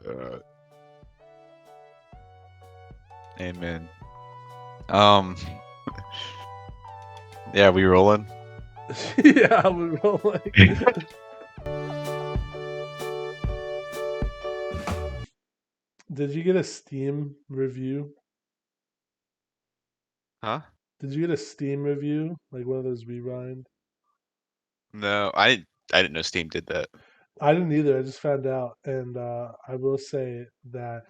Uh, Amen. Yeah, we rolling. Yeah, we're rolling. Did you get a Steam review? Huh? Did you get a Steam review? Like one of those rewind? No, I didn't know Steam did that. I didn't either. I just found out. And I will say that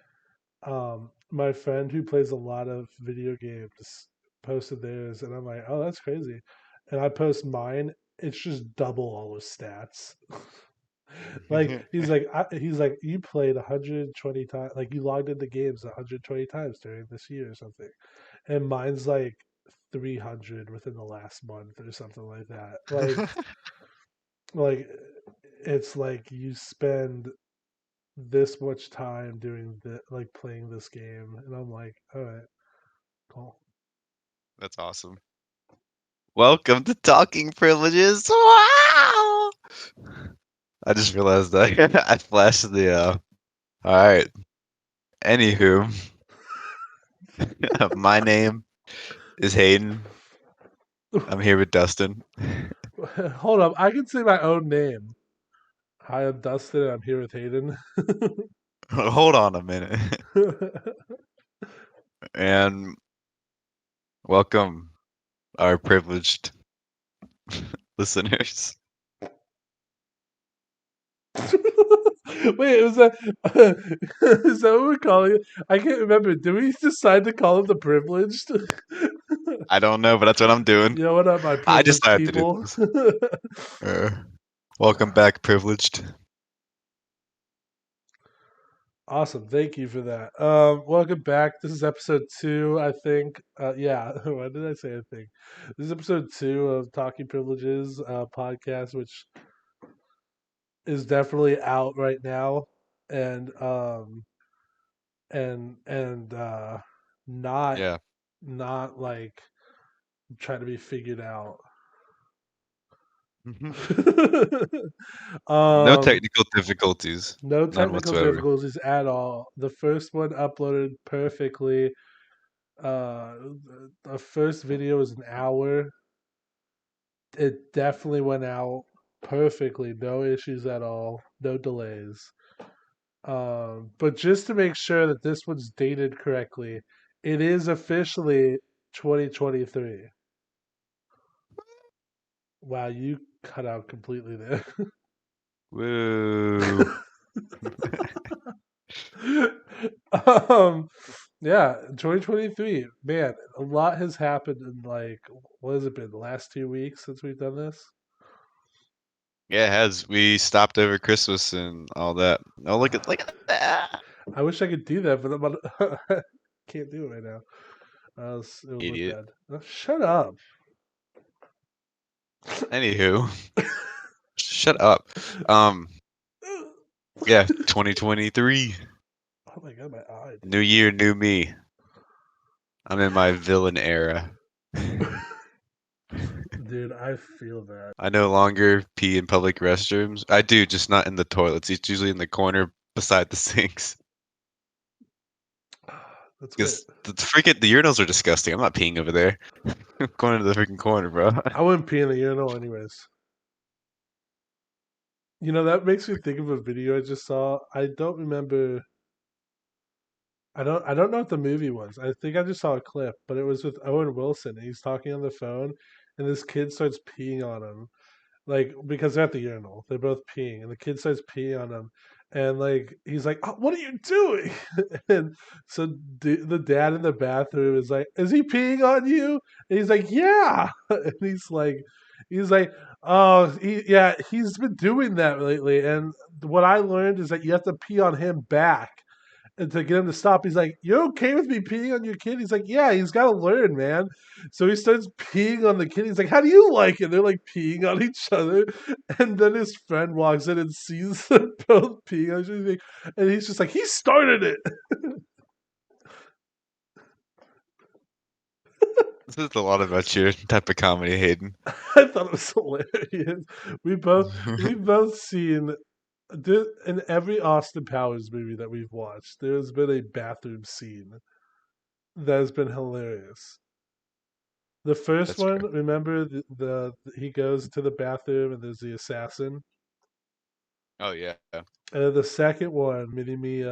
my friend who plays a lot of video games posted theirs, and I'm like, oh, that's crazy. And I post mine. It's just double all his stats. Like he's like you played 120 times, like you logged into games 120 times during this year or something, and mine's like 300 within the last month or something like that. Like it's like you spend this much time doing the like playing this game, and I'm like, all right, cool. That's awesome. Welcome to Talking Privileges. Wow! I just realized that I flashed the. All right. Anywho, my name is Hayden. I'm here with Dustin. Hold up, I can say my own name. Hi, I'm Dustin. I'm here with Hayden. Hold on a minute. And welcome, our privileged listeners. Wait, was that is that what we're calling it? I can't remember. Did we decide to call it the privileged? I don't know, but that's what I'm doing. You know what up, my I privileged decided to do people? this. Welcome back, privileged. Awesome, thank you for that. Welcome back. This is episode 2, I think. Yeah, why did I say I think? This is episode 2 of Talking Privileges podcast, which is definitely out right now, and not Yeah. not like trying to be figured out. No um, technical difficulties. no None technical whatsoever. difficulties at all. The first one uploaded perfectly. Uh, the first video was an hour. It definitely went out perfectly, no issues at all, no delays. But just to make sure that this one's dated correctly, it is officially 2023. Wow, you cut out completely there. Woo. um, yeah, 2023. Man, a lot has happened in like what has it been? The last 2 weeks since we've done this. Yeah, it has. We stopped over Christmas and all that. Oh, look at that. I wish I could do that, but can't do it right now. It would look Idiot. bad. Shut up. Anywho, shut up. Um, yeah, 2023. Oh my god, my eye, New year, new me. I'm in my villain era. dude. I feel that. I no longer pee in public restrooms. I do, just not in the toilets. It's usually in the corner beside the sinks. That's weird. Because the urinals are disgusting. I'm not peeing over there. I'm going to the freaking corner, bro. I wouldn't pee in the urinal anyways. You know that makes me think of a video I just saw. I don't remember. I don't know what the movie was. I think I just saw a clip, but it was with Owen Wilson. And he's talking on the phone, and this kid starts peeing on him, like because they're at the urinal, they're both peeing, and the kid starts peeing on him, and like he's like, oh, "What are you doing?" And so the dad in the bathroom is like, "Is he peeing on you?" And he's like, "Yeah," and he's like, "Oh, yeah, he's been doing that lately." And what I learned is that you have to pee on him back. And to get him to stop, he's like, "You're okay with me peeing on your kid?" He's like, "Yeah, he's got to learn, man." So he starts peeing on the kid. He's like, "How do you like it?" They're like peeing on each other, and then his friend walks in and sees them both peeing on each other, and he's just like, "He started it." This is a lot about your type of comedy, Hayden. I thought it was hilarious. We both we've both seen In every Austin Powers movie that we've watched, there's been a bathroom scene that has been hilarious. The first That's one, fair. remember he goes to the bathroom and there's the assassin, Oh yeah, and then the second one, Mini Me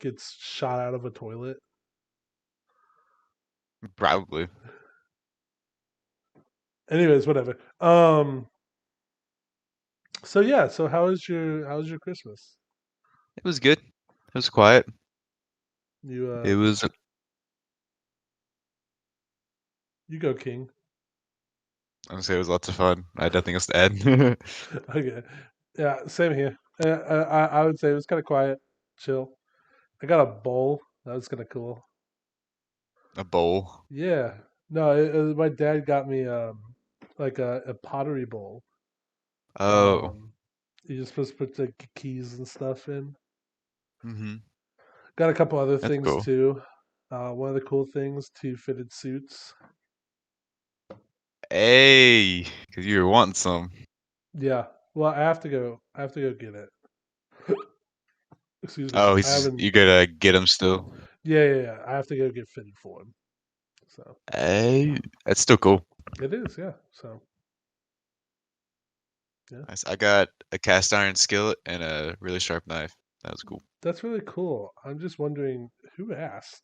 gets shot out of a toilet. probably. Anyways, whatever. So yeah, so how was your Christmas? It was good. It was quiet. You It was. you go King. I would say it was lots of fun. I had nothing else to add. Okay, yeah, same here. I would say it was kind of quiet, chill. I got a bowl. That was kind of cool. A bowl. Yeah. No, my dad got me like a pottery bowl. Oh. Um, you're supposed to put the keys and stuff in. Hmm. Got a couple other That's things cool. too. One of the cool things, two fitted suits. Hey, because you were wanting some. Yeah. Well, I have to go get it. Excuse me. Oh, I you haven't. gotta get him still. Yeah, yeah, yeah. I have to go get fitted for him. So Hey, that's still cool. it is. Yeah. So yeah, Nice. I got a cast iron skillet and a really sharp knife. That was cool. that's really cool. I'm just wondering who asked.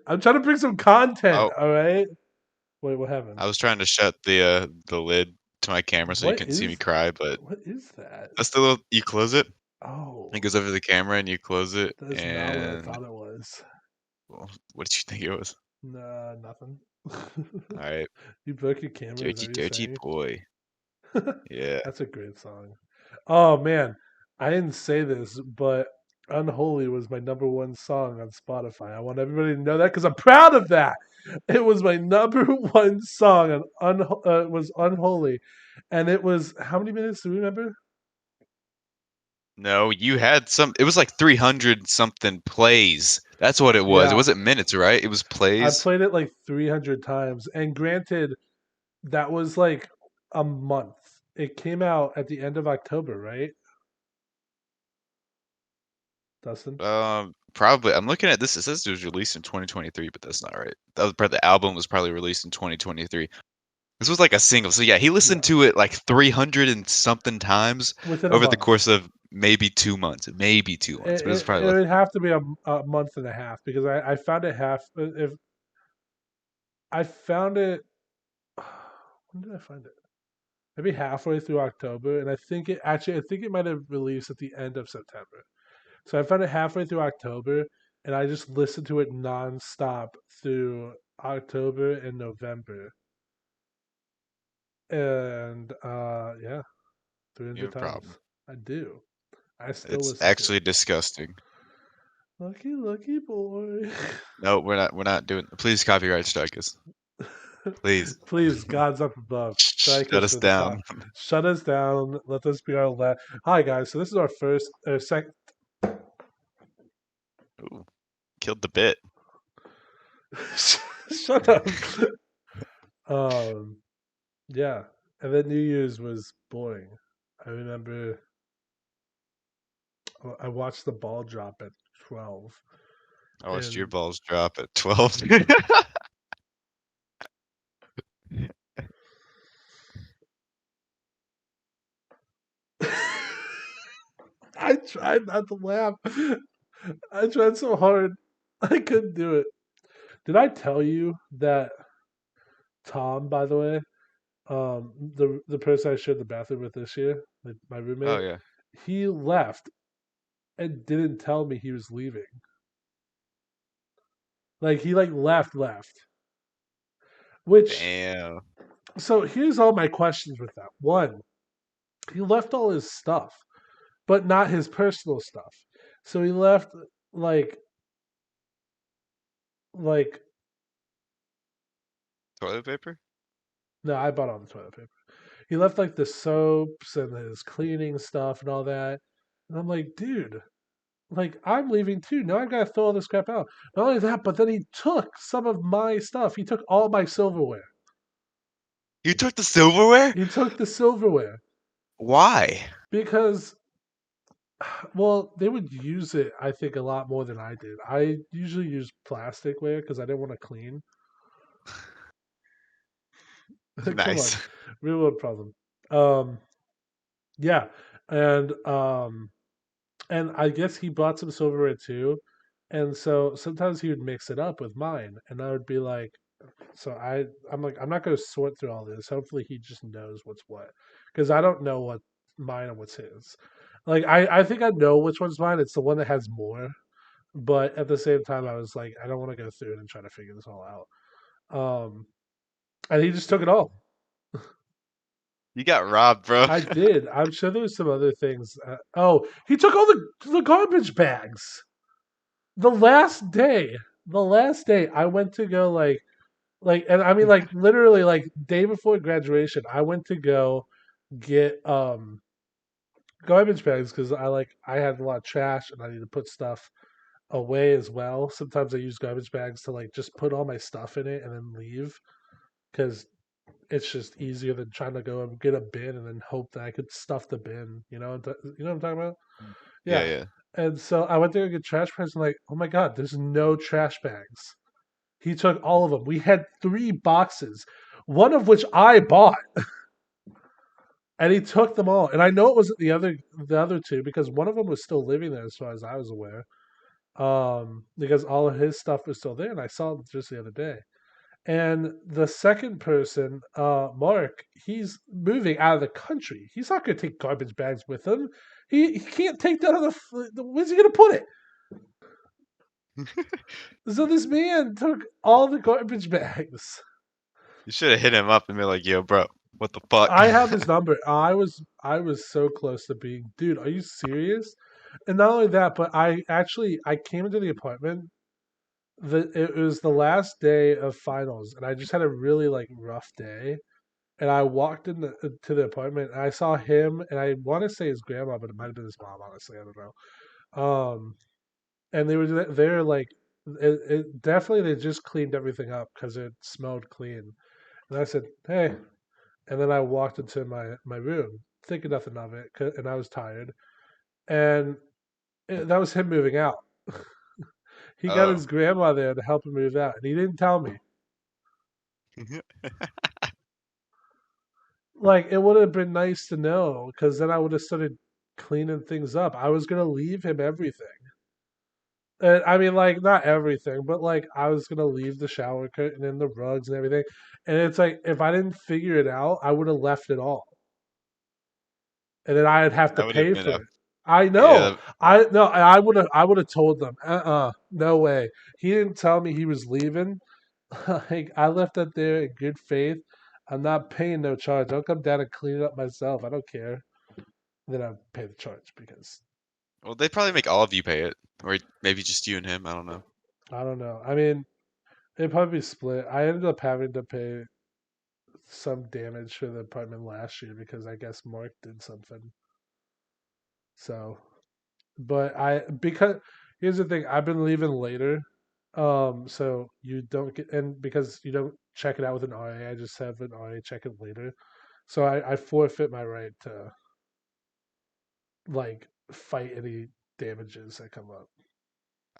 I'm trying to bring some content. Oh, All right. Wait, what happened? I was trying to shut the lid to my camera so you What couldn't see me is cry, but what is that? that's the little you close it. It Oh, goes over the camera and you close it. that is not what I And thought it was. well, what did you think it was? Nah, nothing. All right, You broke your camera, is that dirty, what you're dirty saying? boy. Yeah. That's a great song. Oh man, I didn't say this, but Unholy was my number one song on Spotify. I want everybody to know that because I'm proud of that. It was my number one song on was Unholy. And it was how many minutes do you remember? No, you had some. It was like 300 something plays. That's what it was. It Yeah, wasn't minutes, right? It was I plays. played it like 300 times. And granted, that was like a month. It came out at the end of October, right, Dustin? Probably. I'm looking at this. It says it was released in 2023, but that's not right. That was probably the album was probably released in 2023. This was like a single. So yeah, he listened Yeah, to it like 300 and something times within a over the month. course of maybe 2 months. Maybe 2 months, It, but it was it, probably it like would have to be a month and a half because I found it half. If I found it, when did I find it? Maybe halfway through October, and I think it might have released at the end of September. So I found it halfway through October, and I just listened to it nonstop through October and November, and yeah, you have 300 a problem. times. I do. I still It's listen to actually it. disgusting. Lucky, lucky boy. No, we're not doing. Please copyright strike us. Please. Please, God's up above. Strike Shut us us for the down. top. Shut us down. Let us be our last. Hi, guys. So this is our first, second. Ooh, killed the bit. Shut up. Um, yeah. And then New Year's was boring. I remember I watched the ball drop at 12, I watched your and balls drop at 12. I tried not to laugh. I tried so hard. I couldn't do it. Did I tell you that Tom, by the way, the person I shared the bathroom with this year, my Oh roommate, yeah. he left and didn't tell me he was leaving. Like he like left. Which Damn. so here's all my questions with that. One, he left all his stuff, but not his personal stuff. So he left like like Toilet paper? no, I bought all the toilet paper. He left like the soaps and his cleaning stuff and all that. And I'm like, dude, like I'm leaving too. Now I gotta throw all this crap out. Not only that, but then he took some of my stuff. He took all my silverware. You took the silverware? He took the silverware Why? because, well, they would use it, I think, a lot more than I did. I usually use plasticware because I didn't want to clean. Come on, Nice. real world problem. Um, yeah, and I guess he bought some silverware too, and so sometimes he would mix it up with mine, and I would be like, so I'm like, I'm not going to sort through all this. Hopefully, he just knows what's what, because I don't know what mine and what's his. Like I think I know which one's mine. It's the one that has more, but at the same time, I was like, I don't want to go through it and try to figure this all out. And he just took it all. You got robbed, bro. I did. I'm sure there was some other things. Oh, he took all the garbage bags. The last day, the last day, I went to go and I mean like literally like day before graduation, I went to go get garbage bags because I had a lot of trash and I need to put stuff away as well. Sometimes I use garbage bags to like just put all my stuff in it and then leave because it's just easier than trying to go and get a bin and then hope that I could stuff the bin. You know what I'm talking about? Yeah, Yeah. yeah. And so I went there to get trash bags and like, oh my god, there's no trash bags. He took all of them. We had 3 boxes, one of which I bought, and he took them all. And I know it wasn't the other two because one of them was still living there as far as I was aware. Because all of his stuff was still there, and I saw him just the other day. And the second person, Mark, he's moving out of the country. He's not going to take garbage bags with him. He can't take that on where's he going to put it? So this man took all the garbage bags. You should have hit him up and be like, "Yo, bro, what the fuck?" I have his number. I was so close to being, dude, are you serious? And not only that, but I came into the apartment. It was the last day of finals, and I just had a really like rough day. And I walked to the apartment, and I saw him, and I want to say his grandma, but it might have been his mom. Honestly, I don't know. And they were there like it definitely they just cleaned everything up because it smelled clean. And I said, "Hey," and then I walked into my room, thinking nothing of it, and I was tired. And that was him moving out. He got Oh. his grandma there to help him move out, and he didn't tell me. Like it would have been nice to know, because then I would have started cleaning things up. I was gonna leave him everything. I mean, like not everything, but like I was gonna leave the shower curtain and the rugs and everything. And it's like if I didn't figure it out, I would have left it all, and then I'd have to That would have pay been for a it. I know. yeah. I no. I would have told them. No way. He didn't tell me he was leaving. Like I left that there in good faith. I'm not paying no charge. I'll come down and clean it up myself. I don't care. Then I pay the charge because Well, they'd probably make all of you pay it, or maybe just you and him. I don't know. I don't know. I mean, it'd probably be split. I ended up having to pay some damage for the apartment last year because I guess Mark did something. So, but because here's the thing, I've been leaving later. So you don't get, and because you don't check it out with an RA, I just have an RA check it later. So I forfeit my right to like fight any damages that come up.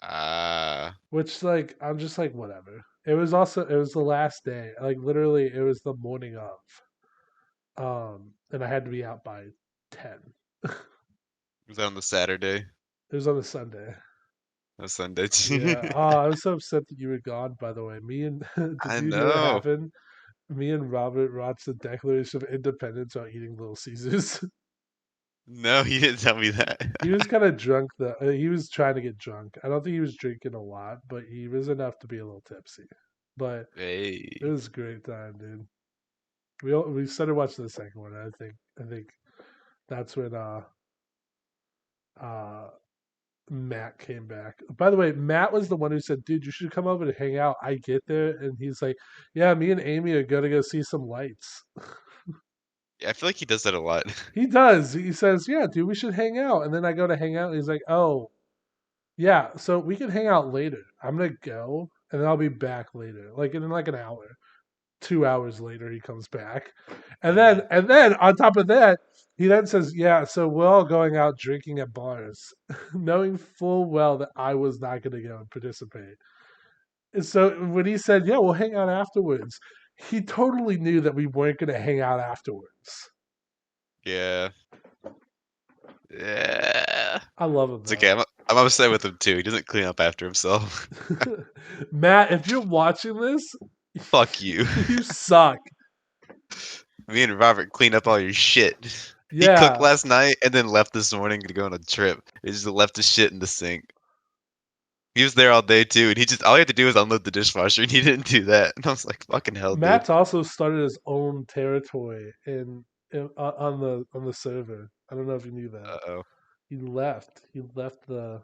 Ah, Which like I'm just like whatever. It was the last day. Like literally it was the morning of. And I had to be out by 10. It was that on the Saturday, was on a Sunday. a Sunday? Yeah. Oh, I was so upset that you were gone, by the way. Me and did I you hear what know. happened? Me and Robert watched the Declaration of Independence while eating Little Caesars. No, he didn't tell me that. He was kind of drunk though. He was trying to get drunk. I don't think he was drinking a lot, but he was enough to be a little tipsy. But it Hey, was a great time, dude. We started watching the second one. I think that's when uh Matt came back. By the way, Matt was the one who said, "Dude, you should come over to hang out." I get there, and he's like, "Yeah, me and Amy are gonna go see some lights." yeah, I feel like he does that a lot. He does. He says, "Yeah, dude, we should hang out." And then I go to hang out, and he's like, "Oh, yeah, so we can hang out later. I'm gonna go, and then I'll be back later, like in like an hour." 2 hours later, he comes back, Mhm. and then on top of that, he then says, "Yeah, so we're all going out drinking at bars," knowing full well that I was not going to go and participate. And so when he said, "Yeah, we'll hang out afterwards," he totally knew that we weren't going to hang out afterwards. Yeah. Yeah. I love him It's okay. though. I'm upset with him too. He doesn't clean up after himself. Matt, if you're watching this, Fuck you. you suck. Me and Robert cleaned up all your shit. He cooked Yeah, last night and then left this morning to go on a trip. He just left his shit in the sink. He was there all day too, and he just all he had to do was unload the dishwasher, and he didn't do that. And I was like, "Fucking hell, dude." Matt's also started his own territory on the server. I don't know if you knew that. Uh-oh. He left. He left the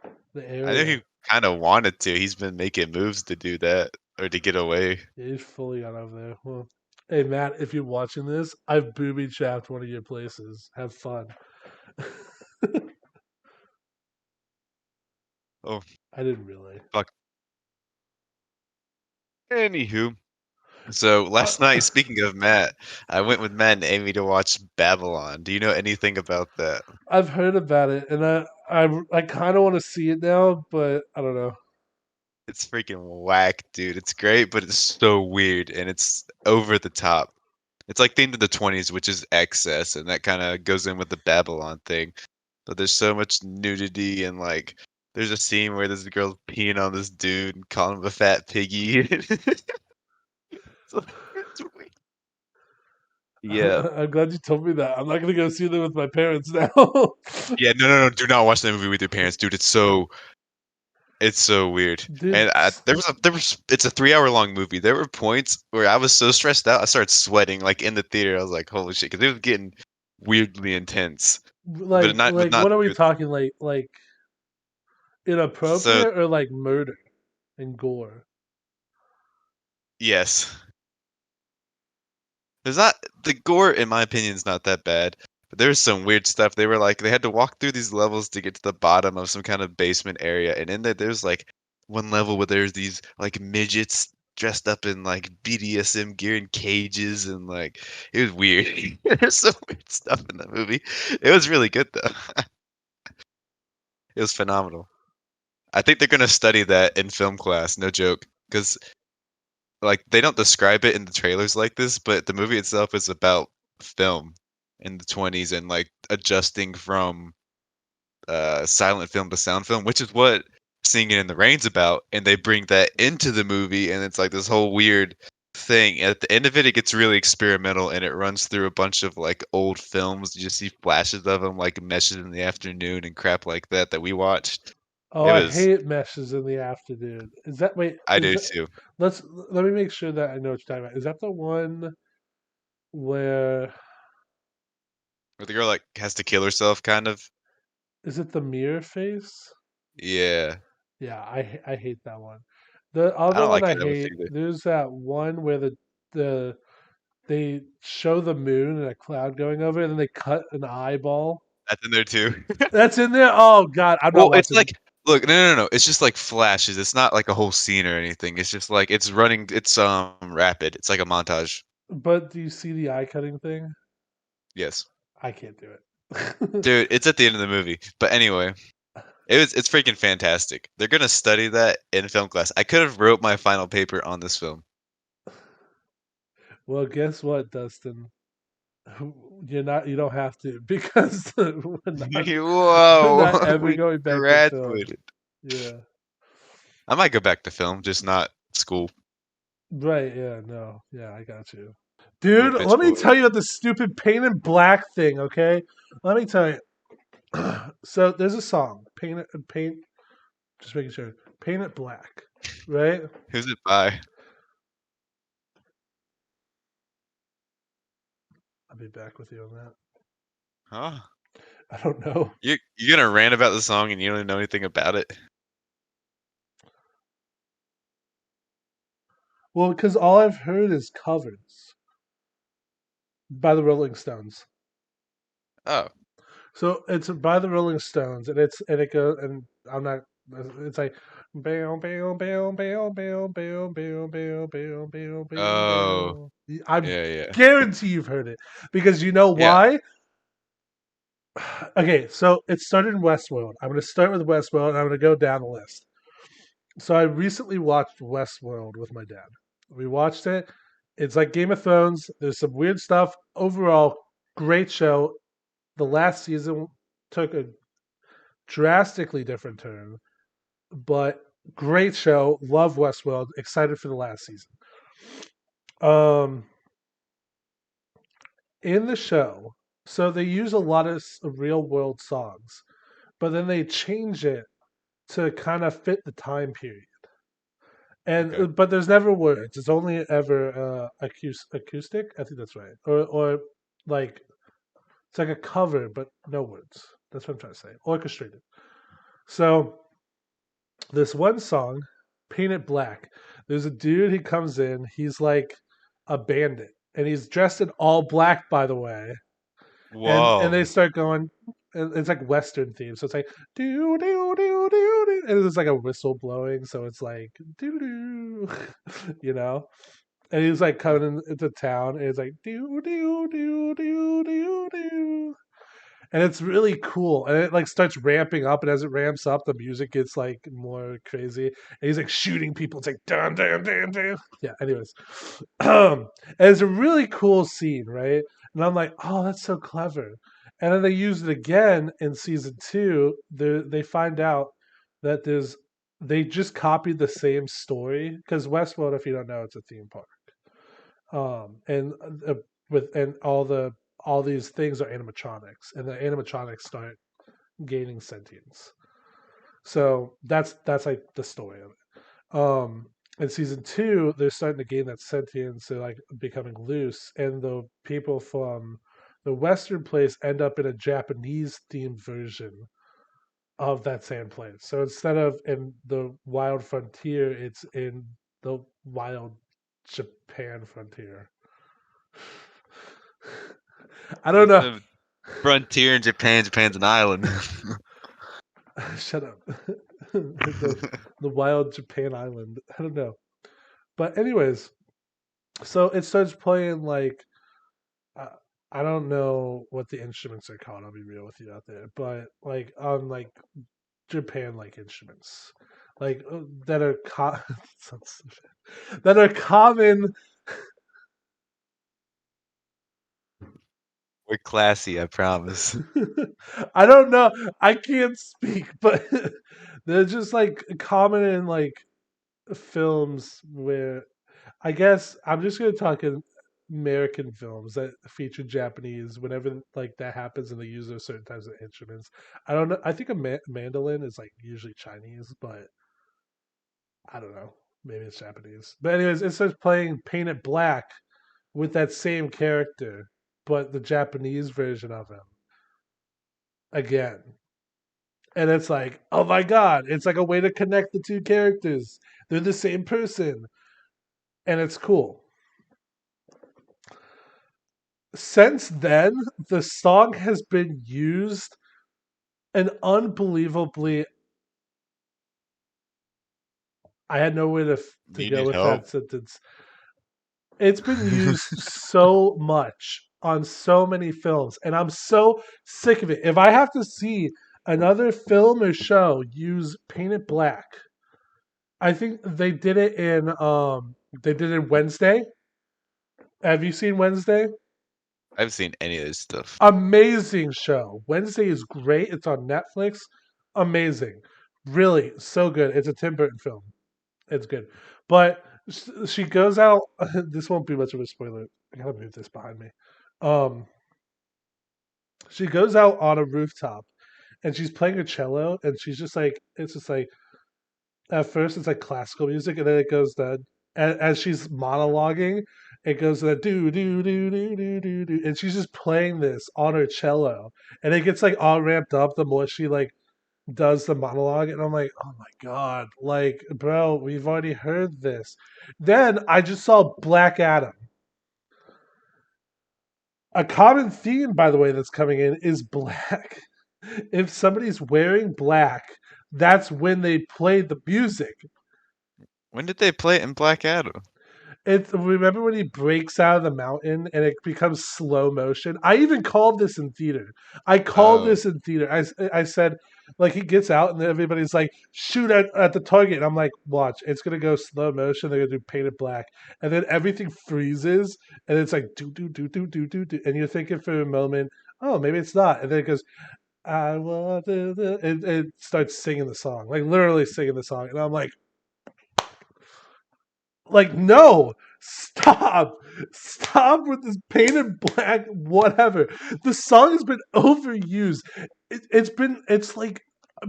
I know area. he kind of wanted to. He's been making moves to do that or to get away. Yeah, he's fully got over there. Well, hey Matt, if you're watching this, I've booby trapped one of your places. Have fun. Oh, I didn't really. fuck. Anywho, so last night, Uh, speaking of Matt, I went with Matt and Amy to watch Babylon. Do you know anything about that? I've heard about it, and I kind of want to see it now, but I don't know. It's freaking whack, dude. It's great, but it's so weird and it's over the top. It's like themed to the 20s, which is excess, and that kind of goes in with the Babylon thing. But there's so much nudity and like there's a scene where this girl's peeing on this dude and calling him a fat piggy. It's weird. Yeah. I'm glad you told me that. I'm not gonna go see them with my parents now. Yeah, no. Do not watch that movie with your parents, dude. It's so weird. Dude, And it's a 3 hour long movie. There were points where I was so stressed out, I started sweating like in the theater. I was like, holy shit, because it was getting weirdly intense, but not with like not what are we with talking like so inappropriate or like murder and gore? yes. There's not the gore, in my opinion, is not that bad. But there was some weird stuff. They were like they had to walk through these levels to get to the bottom of some kind of basement area, and in there's like one level where there's these like midgets dressed up in like BDSM gear and cages, and like it was weird. There's some weird stuff in the movie. It was really good though. It was phenomenal. I think they're gonna study that in film class, no joke, because like they don't describe it in the trailers like this, but the movie itself is about film in the 20s and like adjusting from silent film to sound film, which is what Singing in the Rain's about. And they bring that into the movie, and it's like this whole weird thing. At the end of it, it gets really experimental, and it runs through a bunch of like old films. You just see flashes of them, like Meshes in the Afternoon and crap like that that we watched. Oh, It I was, hate meshes in the afternoon. Is that wait? I Is do that too. let me make sure that I know what you're talking about. Is that the one where Where the girl like has to kill herself, kind of. is it the mirror face? Yeah, Yeah, I hate that one. The I other don't one like I it enough hate, either. there's that one where the they show the moon and a cloud going over, and then they cut an eyeball. That's in there too. That's in there. Oh God, I'm not Well, it's watching. like, look, no. It's just like flashes. It's not like a whole scene or anything. It's just like it's running. It's rapid. It's like a montage. But do you see the eye cutting thing? Yes, I can't do it. dude. It's at the end of the movie. But anyway, it's freaking fantastic. They're gonna study that in film class. I could have wrote my final paper on this film. Well, guess what, Dustin? You're not. You don't have to because we're Whoa, not ever we going back to film. graduated. Yeah. I might go back to film, just not school. Right. Yeah. No. Yeah. I got you, I'm a dude. bitch Let me boy. tell you about the stupid paint in black thing. Okay. Let me tell you. So there's a song, paint. Just making sure, paint it black, right? Who's it by? I'll be back with you on that. Huh? I don't know. You're gonna rant about the song and you don't know anything about it? Well, because all I've heard is covers by the Rolling Stones. Oh, So it's by the Rolling Stones, and it goes, and I'm not It's like bam, bam, bam, bam, bam, bam, bam, bam, bam, bam, bam, Oh, bam. I yeah, yeah, guarantee you've heard it because you know yeah. why? Okay, so it started in Westworld. I'm going to start with Westworld and I'm going to go down the list. So I recently watched Westworld with my dad. We watched it. It's like Game of Thrones. There's some weird stuff. Overall, great show. The last season took a drastically different turn, but great show. Love Westworld. Excited for the last season. Um, in the show, so they use a lot of real world songs, but then they change it to kind of fit the time period. And Okay. but there's never words. It's only ever acoustic. I think that's right. Or like it's like a cover, but no words. That's what I'm trying to say. Orchestrated. So this one song, Paint It Black. There's a dude. He comes in. He's like a bandit, and he's dressed in all black, by the way. And they Whoa. start going. And it's like Western theme, so it's like do do do do do, and it's like a whistle blowing, so it's like do do, you know. And he's like coming into town, and it's like do do do do do do, and it's really cool. And it like starts ramping up, and as it ramps up, the music gets like more crazy. And he's like shooting people. It's like dun dun dun dun. Yeah. Anyways, and it's a really cool scene, right? And I'm like, oh, that's so clever. And then they use it again in season two. They find out that they just copied the same story because Westworld, if you don't know, it's a theme park. And with and all these things are animatronics, and the animatronics start gaining sentience. So that's like the story of it. In season two, they're starting to gain that sentience, they're like becoming loose, and the people from the Western place end up in a Japanese themed version of that same place. So instead of in the wild frontier, it's in the wild Japan frontier. I don't What's know. the frontier in Japan? Japan's an island. Shut up. The wild Japan island. I don't know. But anyways, so it starts playing like uh, I don't know what the instruments are called. I'll be real with you out there, but like on like Japan like instruments, like that are that are common. We're classy, I promise. I don't know. I can't speak, but they're just like common in like films where I guess I'm just gonna talk in American films that feature Japanese. Whenever like that happens, and they use those certain types of instruments. I don't know. I think a mandolin is like usually Chinese, but I don't know. Maybe it's Japanese. But anyways, it starts playing Paint It Black with that same character, but the Japanese version of him again. And it's like, oh my god, it's like a way to connect the two characters. They're the same person, and it's cool. Since then, the song has been used and unbelievably. I had no way to You go need with that help? sentence. It's been used so much on so many films, and I'm so sick of it. If I have to see another film or show use Paint It Black, I think they did it Wednesday. Have you seen Wednesday? I haven't seen any of this stuff. Amazing show. Wednesday is great. It's on Netflix. Amazing. Really, so good. It's a Tim Burton film. It's good. But she goes out. This won't be much of a spoiler. I gotta move this behind me. Um, she goes out on a rooftop and she's playing a cello, and she's just like, it's just like, at first it's like classical music, and then it goes to, as she's monologuing, it goes to the do do do do do do do, and she's just playing this on her cello, and it gets like all ramped up the more she like does the monologue, and I'm like, oh my god, like bro, we've already heard this. Then I just saw Black Adam. A common theme, by the way, that's coming in is black. If somebody's wearing black, That's when they played the music. When did they play it in Black Adam? It's remember when he breaks out of the mountain and it becomes slow motion. I even called this in theater. I called Oh, this in theater. I said like he gets out and everybody's like shoot at the target. And I'm like watch, it's gonna go slow motion. They're gonna do painted black, and then everything freezes and it's like do do do do do do do, and you're thinking for a moment, oh maybe it's not, and then it goes. I want to, it starts singing the song, like literally singing the song, and I'm like, no, stop with this painted black, whatever. The song has been overused. It's like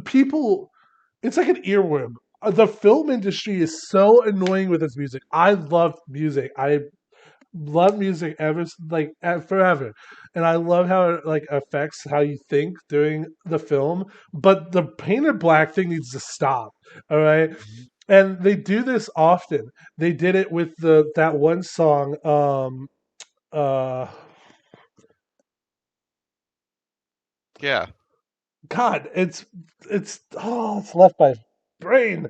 people, it's like an earworm. The film industry is so annoying with its music. I love music. I love music forever, and I love how it like affects how you think during the film. But the painted black thing needs to stop. All right, mhm. and they do this often. They did it with the that one song. Uh, Yeah. God, it's left my brain.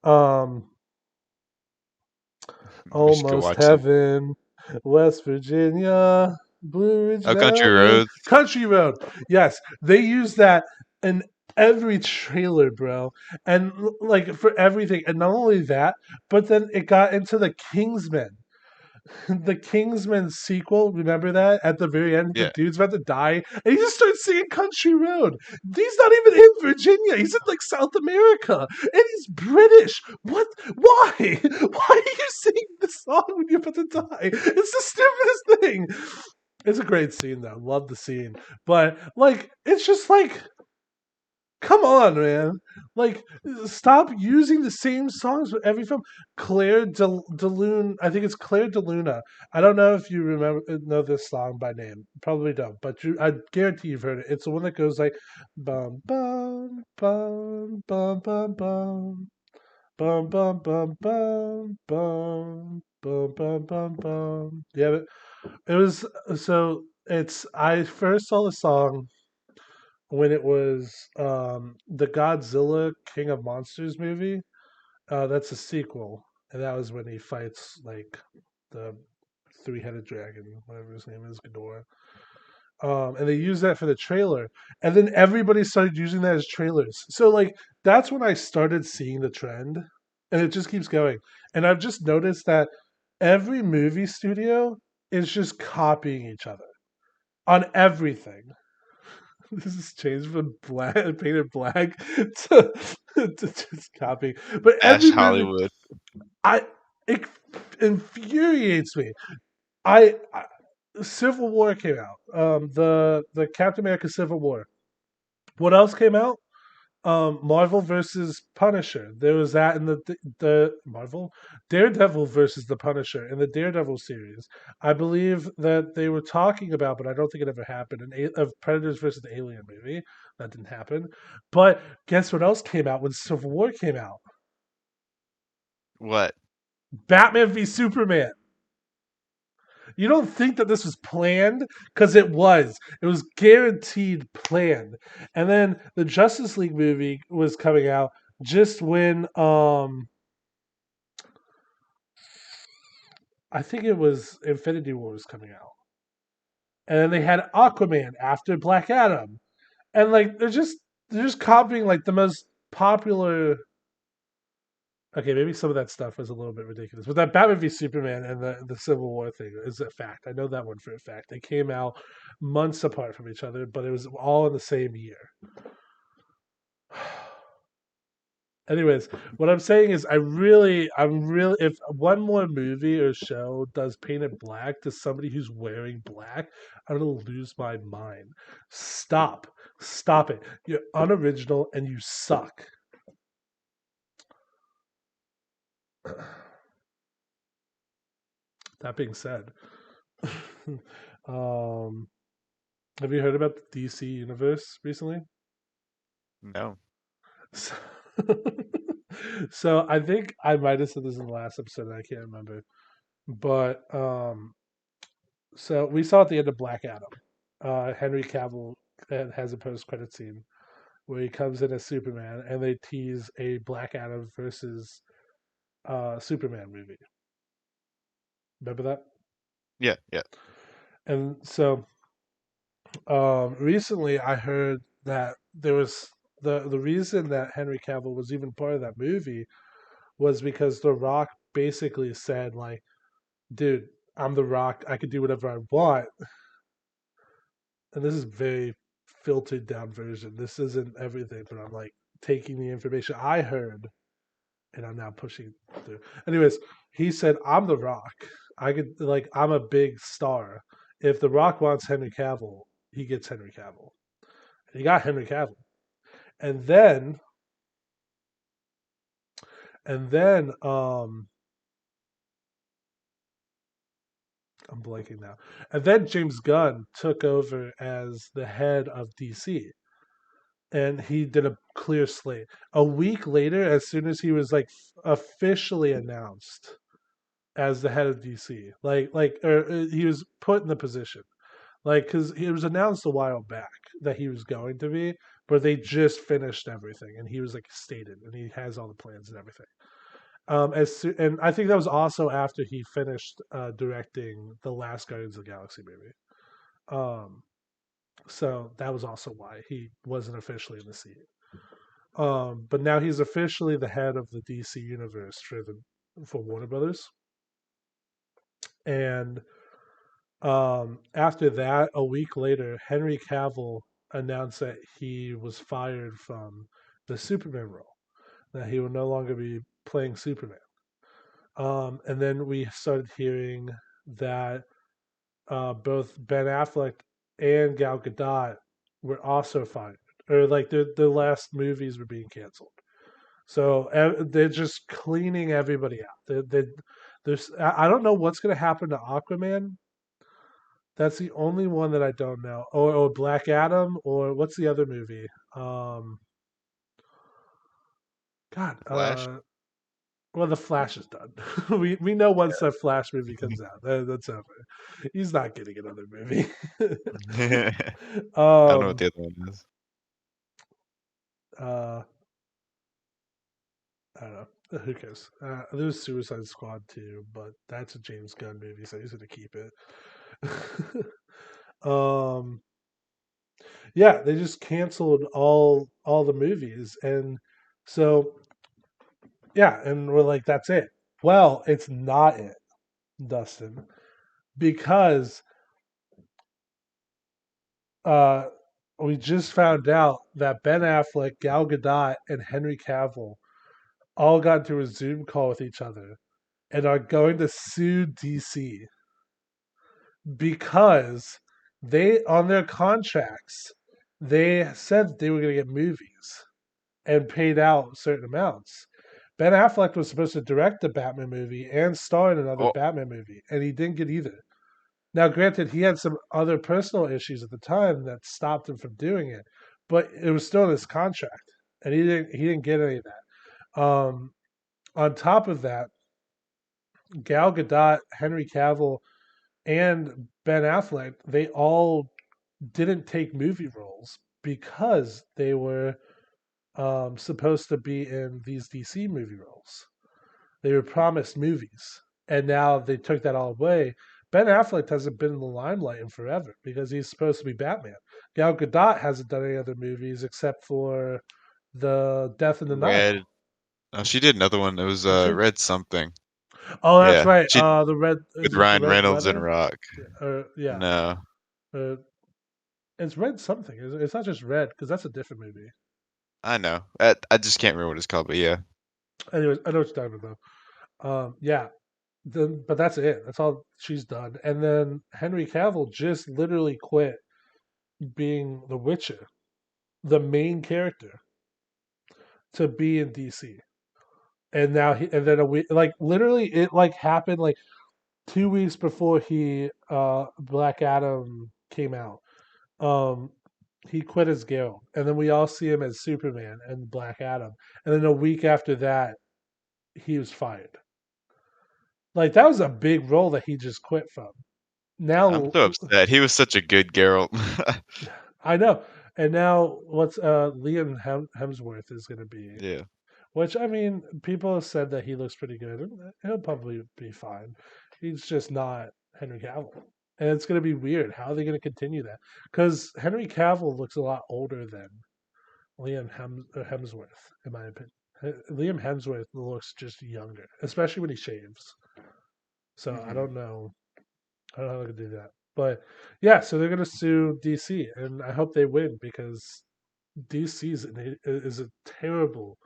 Um, We should go Almost watch some. Heaven, West Virginia, Blue Ridge Oh, Country Mountain, Roads. Country Road. Yes, they use that in every trailer, bro, and like for everything. And not only that, but then it got into the Kingsmen. The Kingsman sequel, remember that? At the very end, the Yeah. dude's about to die, and he just starts singing Country Road. He's not even in Virginia. He's in like South America, and he's British. What? Why? Why are you singing this song when you're about to die? It's the stupidest thing. It's a great scene, though. Love the scene, but like, it's just like come on, man. Like, stop using the same songs for every film. De Lune, I think it's Claire de Luna. I don't know if you know this song by name. Probably don't, but I guarantee you've heard it. It's the one that goes like, bum bum bum bum bum bum bum bum bum bum bum bum bum bum bum. Yeah, it was so. It's I first saw the song when it was the Godzilla King of Monsters movie. That's a sequel, and that was when he fights like the three-headed dragon, whatever his name is, Ghidorah. And they used that for the trailer, and then everybody started using that as trailers. So like that's when I started seeing the trend, and it just keeps going. And I've just noticed that every movie studio is just copying each other on everything. This has changed from black painted black to, to just copying. But Ash every movie, Hollywood. I it infuriates me. I Civil War came out. The Captain America Civil War. What else came out? Marvel versus Punisher. There was that in the Marvel Daredevil versus the Punisher in the Daredevil series. I believe that they were talking about, but I don't think it ever happened. Of Predators versus the Alien movie that didn't happen. But guess what else came out when Civil War came out? What? Batman v Superman. You don't think that this was planned? Because it was. It was guaranteed planned. And then the Justice League movie was coming out just when I think it was Infinity War was coming out. And then they had Aquaman after Black Adam. And like they're just copying like the most popular. Okay, maybe some of that stuff was a little bit ridiculous, but that Batman v Superman and the Civil War thing is a fact. I know that one for a fact. They came out months apart from each other, but it was all in the same year. Anyways, what I'm saying is, I'm really, if one more movie or show does painted black to somebody who's wearing black, I'm gonna lose my mind. Stop, stop it. You're unoriginal and you suck. That being said, um, have you heard about the DC universe recently? No. So, so I think I might have said this in the last episode. I can't remember, but so we saw at the end of Black Adam, Henry Cavill has a post-credit scene where he comes in as Superman, and they tease a Black Adam versus Superman movie. Remember that? Yeah, yeah. And so recently I heard that there was the reason that Henry Cavill was even part of that movie was because The Rock basically said like, "Dude, I'm The Rock. I can do whatever I want." And this is very filtered down version. This isn't everything, but I'm like taking the information I heard and I'm now pushing through. Anyways, he said, "I'm The Rock. I could like I'm a big star. If The Rock wants Henry Cavill, he gets Henry Cavill. And he got Henry Cavill. And then and then I'm blanking now. And then James Gunn took over as the head of DC. And he did a clear slate. A week later, as soon as he was like officially announced as the head of DC, he was put in the position, like because it was announced a while back that he was going to be, but they just finished everything, and he was like stated, and he has all the plans and everything. And I think that was also after he finished directing the last Guardians of the Galaxy movie. Um, so that was also why he wasn't officially in the seat. But now he's officially the head of the DC universe for Warner Brothers. And after that, a week later, Henry Cavill announced that he was fired from the Superman role, that he would no longer be playing Superman. And then we started hearing that both Ben Affleck and Gal Gadot were also fired, or like the last movies were being canceled. So they're just cleaning everybody out. There's I don't know what's going to happen to Aquaman. That's the only one that I don't know. Or Black Adam, or what's the other movie? Um, God, Flash. well, the Flash is done. We know once that Flash movie comes out, that's over. He's not getting another movie. I don't know what um, the other one is. uh, I don't know. Who cares? There's Suicide Squad too, but that's a James Gunn movie, so he's gonna keep it. um, yeah, they just canceled all the movies, and so yeah, and we're like, that's it. Well, it's not it, Dustin, because uh, we just found out that Ben Affleck, Gal Gadot, and Henry Cavill all got into a Zoom call with each other and are going to sue DC because they on their contracts they said that they were going to get movies and paid out certain amounts. Ben Affleck was supposed to direct the Batman movie and star in another Oh, Batman movie, and he didn't get either. Now, granted, he had some other personal issues at the time that stopped him from doing it, but it was still in his contract, and he didn't get any of that. On top of that, Gal Gadot, Henry Cavill, and Ben Affleck, they all didn't take movie roles because they were supposed to be in these DC movie roles. They were promised movies, and now they took that all away. Ben Affleck hasn't been in the limelight in forever because he's supposed to be Batman. Gal Gadot hasn't done any other movies except for the Death in the Nile. Red. Oh, she did another one. It was Did she? Red something. Oh, that's Yeah, right. she The red with is it the Ryan red Reynolds and letter? Rock. Yeah. No, Uh, it's red something. It's not just red because that's a different movie. I know. I just can't remember what it's called, but yeah. Anyways, I know what you're talking about though. Yeah. But that's it. That's all she's done. And then Henry Cavill just literally quit being the Witcher, the main character, to be in DC. And now and then a week, like literally, it like happened like 2 weeks before Black Adam came out. Um, he quit as Geralt, and then we all see him as Superman and Black Adam, and then a week after that, he was fired. Like that was a big role that he just quit from. I'm Now so upset. He was such a good Geralt. I know. And now what's Liam Hemsworth is going to be, Yeah. which I mean, people have said that he looks pretty good, and he'll probably be fine. He's just not Henry Cavill, and it's going to be weird. How are they going to continue that? Because Henry Cavill looks a lot older than Hemsworth, in my opinion. Liam Hemsworth looks just younger, especially when he shaves. So I Hmm. don't know. I don't know how to do that. But yeah, so they're gonna sue DC, and I hope they win because DC is a terrible,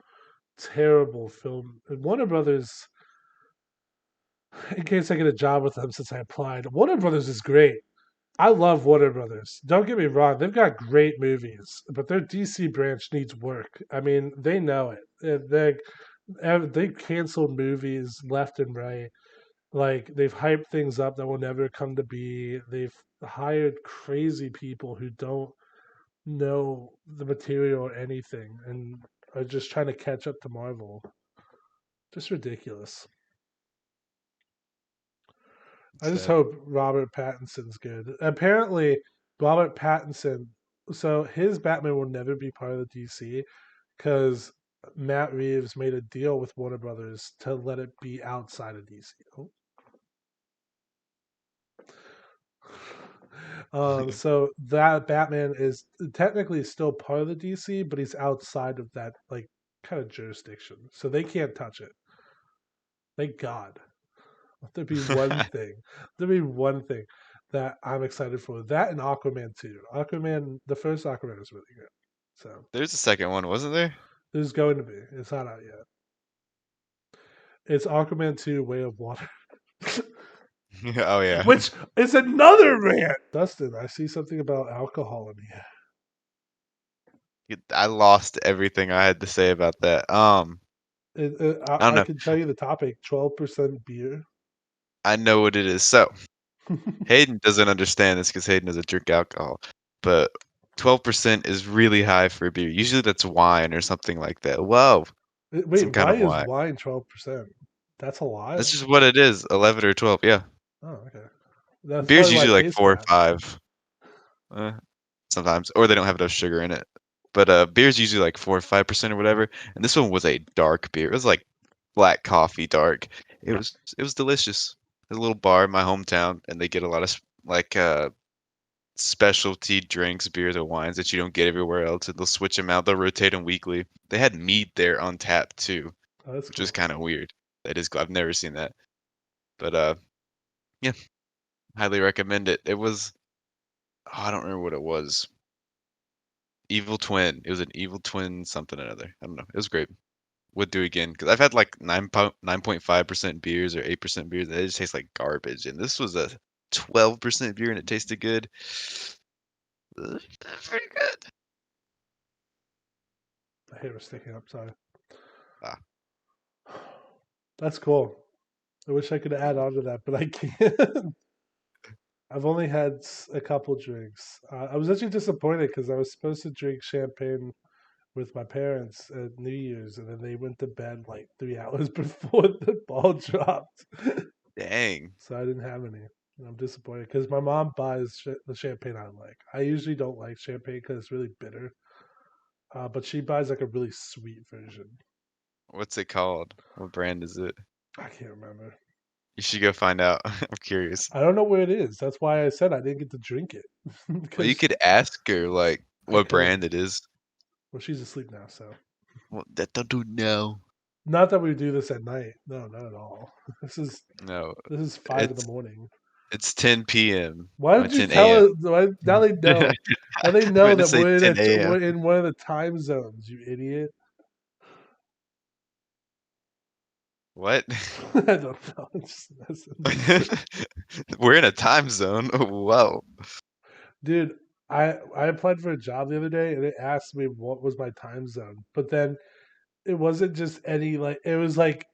terrible film. And Warner Brothers, in case I get a job with them since I applied, Warner Brothers is great. I love Warner Brothers. Don't get me wrong; they've got great movies, but their DC branch needs work. I mean, they know it. They've canceled movies left and right. Like they've hyped things up that will never come to be. They've hired crazy people who don't know the material or anything and are just trying to catch up to Marvel. Just ridiculous. I just Sad. hope Robert Pattinson's good. Apparently, Robert Pattinson, so his Batman will never be part of the DC because Matt Reeves made a deal with Warner Brothers to let it be outside of DC. Oh. So that Batman is technically still part of the DC, but he's outside of that like kind of jurisdiction, so they can't touch it. Thank God. Let there be one thing. There be one thing that I'm excited for. That and Aquaman 2. Aquaman, the first Aquaman is really good. So There's a second one, wasn't there? there's going to be. It's not out yet. It's Aquaman 2 Way of Water. Oh yeah. Which is another rant. Dustin, I see something about alcohol in here. I lost everything I had to say about that. I don't I know. can tell you the topic 12% beer. I know what it is. So Hayden doesn't understand this because Hayden doesn't drink alcohol, but 12% is really high for a beer. Usually that's wine or something like that. Whoa, Wait, some kind why of is wine. wine 12%? That's a lot. That's just what it is. 11 or 12. Yeah. Oh, okay. That's Beer's probably why usually it like tastes 4 or bad. 5. Uh, Sometimes, or they don't have enough sugar in it. But beer's usually like 4 or 5% or whatever. And this one was a dark beer. It was like black coffee dark. It was delicious. There's a little bar in my hometown, and they get a lot of like specialty drinks, beers, or wines that you don't get everywhere else. And they'll switch them out. They'll rotate them weekly. They had mead there on tap too, Oh, that's which is cool. kind of weird. That is cool. I've never seen that. But yeah, highly recommend it. It was oh, I don't remember what it was. Evil Twin. It was an Evil Twin something or another. I don't know. It was great. Would do again because I've had like 9.5% beers or 8% beers. And it just tastes like garbage. And this was a 12% beer and it tasted good. Pretty good. My hair was sticking up, sorry. Ah, That's cool. I wish I could add on to that, but I can't. I've only had a couple drinks. I was actually disappointed because I was supposed to drink champagne with my parents at New Year's, and then they went to bed like 3 hours before the ball dropped. dang. So I didn't have any. And I'm disappointed because my mom buys the champagne I like. I usually don't like champagne because it's really bitter, but she buys like a really sweet version. What's it called? What brand is it? I can't remember. You should go find out. I'm curious. I don't know where it is. That's why I said I didn't get to drink it Well, you because could ask her like I what could. brand it is. Well, she's asleep now, so Well, that don't do no. not that we do this at night. No, not at all. This is No, this is 5 in the morning. it's 10 p.m. Why or did you 10 tell a.m. us? Now they know. Now they I know meant to that say 10 a.m. we're in one of the time zones. You idiot. What? I don't know. We're in a time zone. Whoa. Dude, I applied for a job the other day and it asked me what was my time zone, but then it wasn't just any like it was like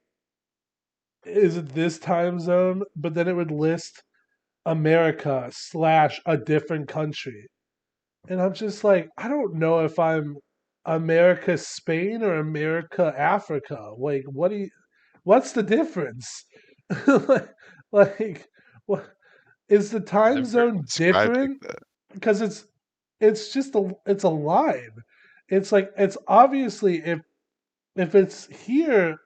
is it this time zone? But then it would list America slash a different country. And I'm just like, I don't know if I'm America Spain or America Africa. Like, what's the difference? like, like, what is the time Never heard it zone described like different? that. Because it's a line. It's like it's obviously if it's here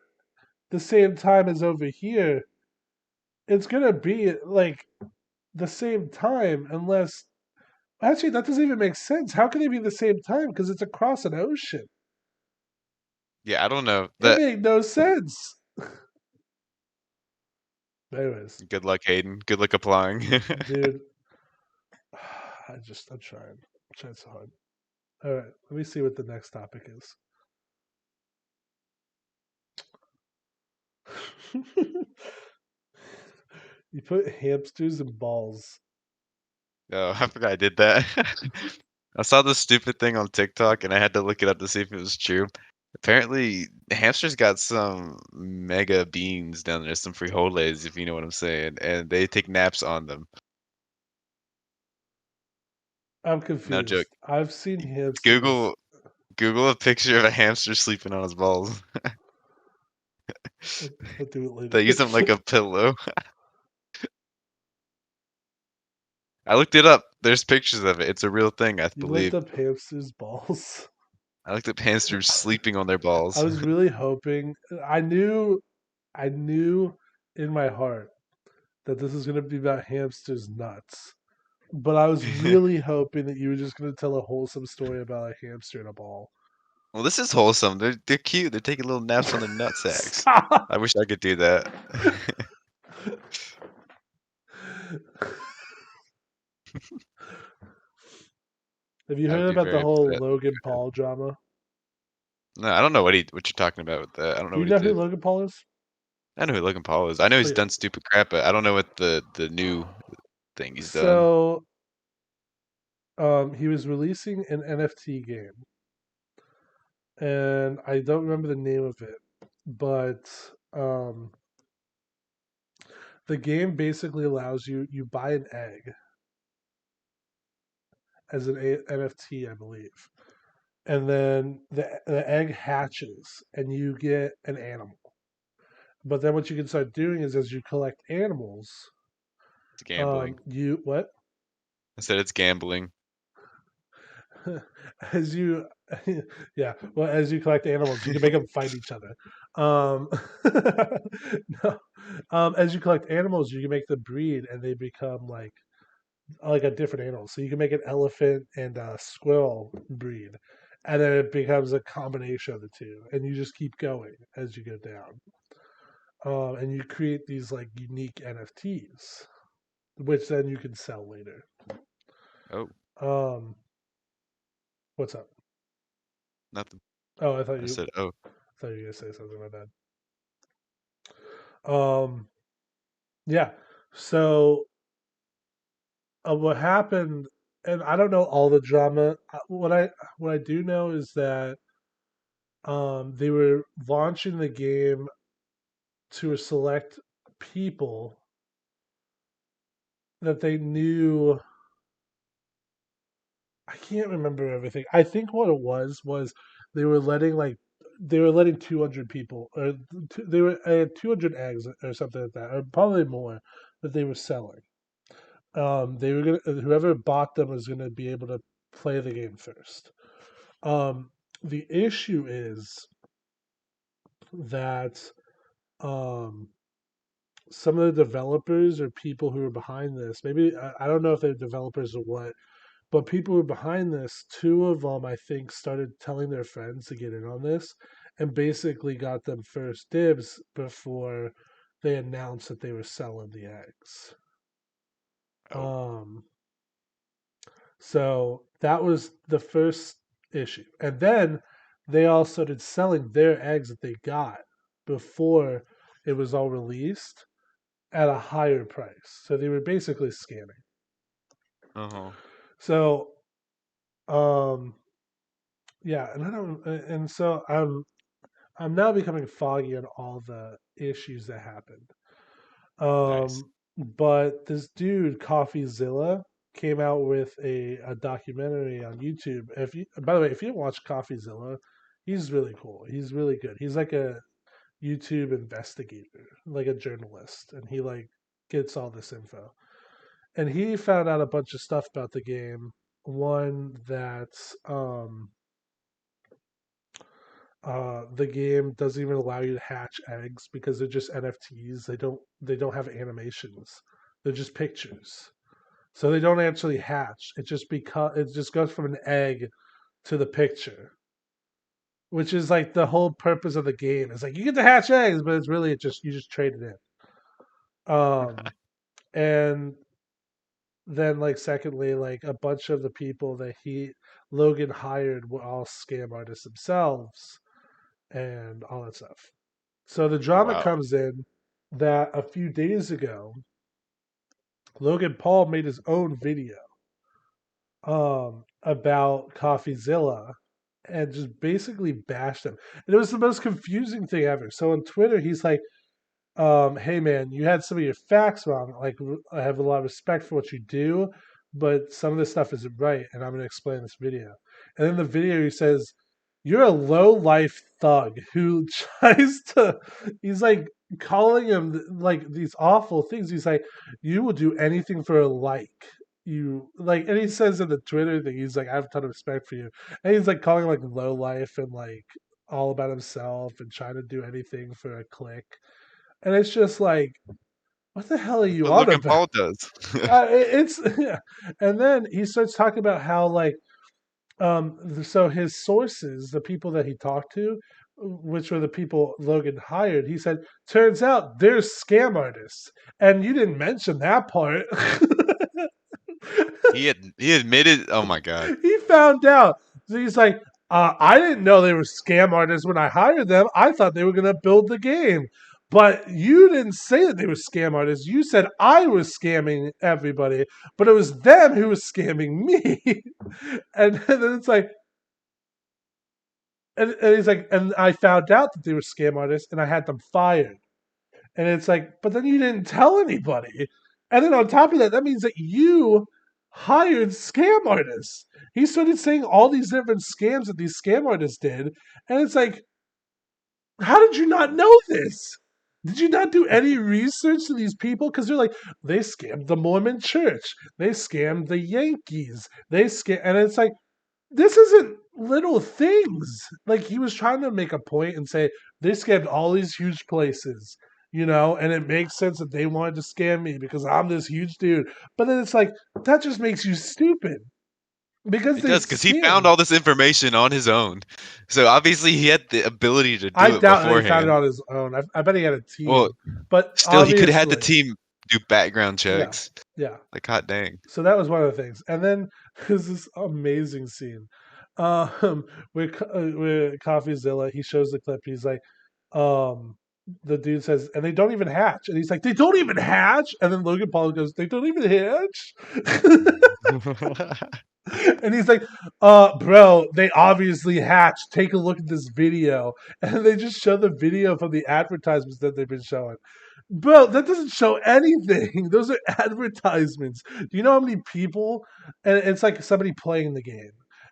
the same time as over here, it's gonna be like the same time unless actually that doesn't even make sense. How can they be the same time? Because it's across an ocean. Yeah, I don't know. It That made no sense. Anyways, good luck, Hayden. Good luck applying. dude, I'm trying. I'm trying so hard. All right, let me see what the next topic is. You put hamsters in balls. Oh, I forgot I did that. I saw this stupid thing on TikTok and I had to look it up to see if it was true. Apparently, hamsters got some mega beans down there, some frijoles, if you know what I'm saying, and they take naps on them. I'm No joke. confused. I've seen hamsters. Google Google a picture of a hamster sleeping on his balls. I'll do it They use later. them like a pillow. I looked it up. There's pictures of it. It's a real thing, I You looked believe. up hamsters' balls. I looked up hamsters sleeping on their I balls. was really hoping. I knew in my heart that this was going to be about hamsters' nuts. But I was really hoping that you were just going to tell a wholesome story about a hamster in a ball. Well, this is wholesome. They're cute. They're taking little naps on their nut sacks. Stop. I wish I could do that. Have you I would heard be about the very whole upset. Logan Paul drama? No, I don't know what you're talking about with that. I don't know Do you what he know who did. Logan Paul is? I know who Logan Paul is. I know Oh he's yeah. done stupid crap, but I don't know what the new thing he's done. So he was releasing an NFT game, and I don't remember the name of it, but um, the game basically allows you buy an egg as an NFT, I believe, and then the egg hatches, and you get an animal. But then what you can start doing is as you collect animals, It's gambling. you what I said it's gambling. as you yeah well as you collect animals you can make them fight each other um no as you collect animals you can make them breed and they become like a different animal so you can make an elephant and a squirrel breed and then it becomes a combination of the two and you just keep going as you go down and you create these like unique nfts which then you can sell later Oh, um what's up nothing. oh I said, oh, I thought you were gonna say something about that. Yeah. So what happened, and I don't know all the drama. What I do know is that they were launching the game to select people that they knew. I can't remember everything. I think what it was they were letting like they were letting 200 people or they were 200 eggs or something like that or probably more that they were selling. They were gonna whoever bought them was gonna be able to play the game first. The issue is that um, some of the developers or people who are behind this, maybe I don't know if they're developers or what, but people who are behind this, two of them I think started telling their friends to get in on this, and basically got them first dibs before they announced that they were selling the eggs. oh, Um, So that was the first issue. And then they all started selling their eggs that they got before it was all released at a higher price. So they were basically scamming. uh-huh. So um yeah, and I don't and so I'm now becoming foggy on all the issues that happened. Nice. But this dude, CoffeeZilla, came out with a documentary on YouTube. If you, by the way, if you don't watch CoffeeZilla, he's really cool. He's really good. He's like a YouTube investigator, like a journalist, and he like gets all this info. And he found out a bunch of stuff about the game. one that's the game doesn't even allow you to hatch eggs because they're just NFTs. They don't have animations. They're just pictures. So they don't actually hatch. It just goes from an egg to the picture, which is like the whole purpose of the game. It's like you get to hatch eggs, but it's really just you just trade it in. And then like secondly, like a bunch of the people that he Logan hired were all scam artists themselves and all that stuff. So the Oh, drama wow. comes in that a few days ago, Logan Paul made his own video about CoffeeZilla and just basically bashed him. And it was the most confusing thing ever. So on Twitter, he's like, hey man, you had some of your facts wrong. Like, I have a lot of respect for what you do, but some of this stuff isn't right, and I'm going to explain this video. And in the video, he says, you're a low life thug who tries to, he's like calling him like these awful things. He's like, you will do anything for a like. You like, and he says in the Twitter thing, he's like, I have a ton of respect for you. And he's like calling him like low life and like all about himself and trying to do anything for a click. And it's just like, what the hell are That's you what on Logan about? Paul does. It's yeah. And then he starts talking about how like so his sources, the people that he talked to, which were the people Logan hired, he said, turns out they're scam artists. And you didn't mention that part. He admitted. Oh my God. He found out. So he's like, I didn't know they were scam artists when I hired them. I thought they were going to build the game. But you didn't say that they were scam artists. You said I was scamming everybody, but it was them who was scamming me. And then it's like, and he's like, and I found out that they were scam artists and I had them fired. And it's like, but then you didn't tell anybody. And then on top of that, that means that you hired scam artists. He started saying all these different scams that these scam artists did. And it's like, how did you not know this? Did you not do any research to these people? Because they're like, they scammed the Mormon church. They scammed the Yankees. And it's like, this isn't little things. Like he was trying to make a point and say they scammed all these huge places, and it makes sense that they wanted to scam me because I'm this huge dude. But then it's like that just makes you stupid because It they does because he found scammed. all this information on his own. So obviously he had the ability to I do it doubt that he found it beforehand. on his own. I bet he had a Well, team, but still he could have had the obviously, team do background yeah, checks. yeah. Like hot dang. So that was one of the things. And then there's this amazing scene um, with CoffeeZilla. He shows the clip. He's like, the dude says, and they don't even hatch. And he's like, they don't even hatch. And then Logan Paul goes, they don't even hatch. And he's like, bro, they obviously hatched. Take a look at this video. And they just show the video from the advertisements that they've been showing. Bro, that doesn't show anything. Those are advertisements. Do you know how many people? And it's like somebody playing the game.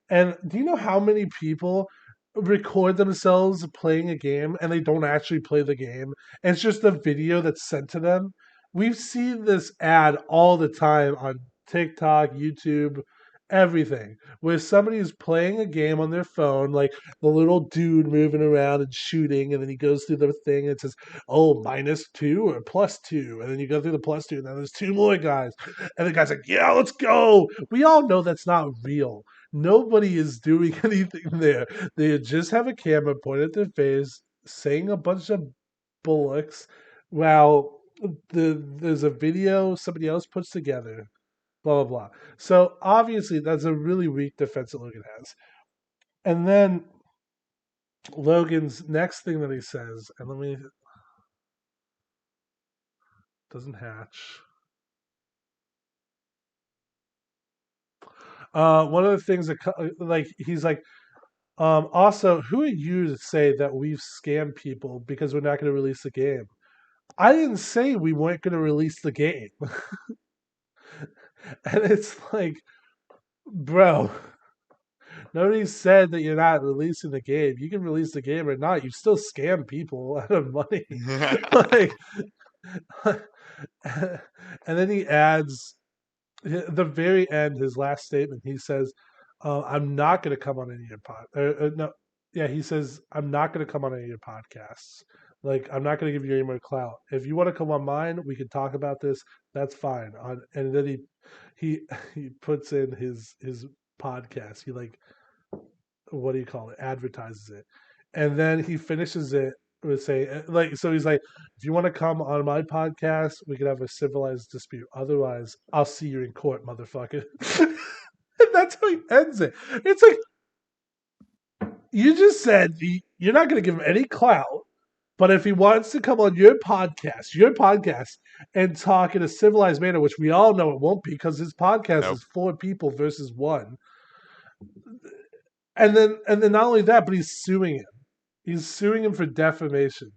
And do you know how many people record themselves playing a game and they don't actually play the game? And it's just a video that's sent to them. We've seen this ad all the time on TikTok, YouTube, everything, where somebody is playing a game on their phone, like the little dude moving around and shooting, and then he goes through the thing and it says, oh, -2 or +2. And then you go through the +2, and then there's two more guys. And the guy's like, yeah, let's go. We all know that's not real. Nobody is doing anything there. They just have a camera pointed at their face, saying a bunch of bullocks while there's a video somebody else puts together, blah, blah, blah. So obviously, that's a really weak defense that Logan has. And then Logan's next thing that he says, and let me, doesn't hatch. One of the things that like he's like, also, who are you to say that we've scammed people because we're not going to release the game? I didn't say we weren't going to release the game. And it's like, bro, nobody said that you're not releasing the game. You can release the game or not. You still scam people out of money. Like, and then he adds the very end, his last statement, he says, "I'm not going to come on any of your no, yeah, he says, I'm not going to come on any of your podcasts. Like, I'm not going to give you any more clout. If you want to come on mine, we can talk about this. That's fine." And then he he puts in his podcast. He like, what do you call it? Advertises it, and then he finishes it with saying, like, so he's like, if you want to come on my podcast, we can have a civilized dispute. Otherwise, I'll see you in court, motherfucker. And that's how he ends it. It's like, you just said you're not going to give him any clout, but if he wants to come on your podcast, and talk in a civilized manner, which we all know it won't be because his podcast Nope. is four people versus one, and then not only that, but he's suing him. He's suing him for defamation.